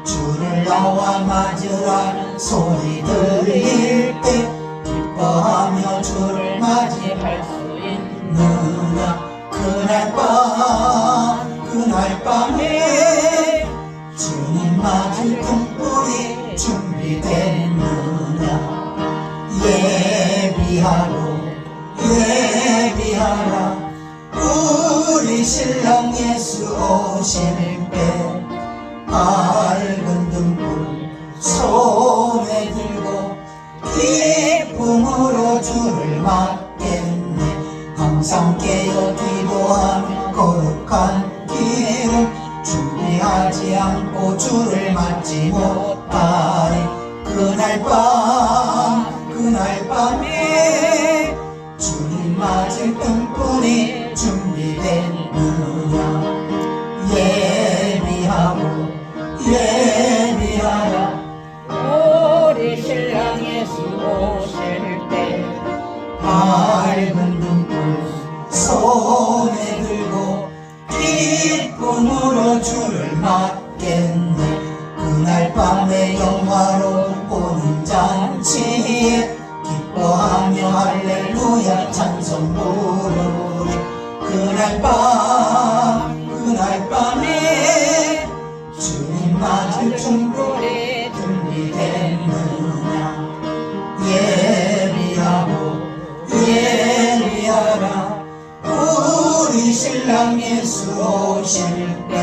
주를 나와 맞으라는 소리 들릴 때 기뻐하며 주를 맞이할 수 있느냐. 그날 밤에 주님 맞을 등불이 준비됐느냐. 예비하라 우리 신랑 예수 오실 때 밝은 등불 손에 들고 기쁨으로 주를 맞겠네. 항상 깨어 기도하며 거룩한 길을 준비하지 않고 주를 맞지 못하리. 그날 밤에 주님 맞을 등불이 준비됐느냐. 예비하라 우리 신랑 예수 오실 때 밝은 등불 손에 들고 기쁨으로 주를 맞겠네. 그날 밤에 영화로운 보는 잔치에 기뻐하며 할렐루야 찬송 부르리. 그날 밤에 주님 맞을 등불이 준비됐느냐. 예비하라 우리 신랑 예수 오실 때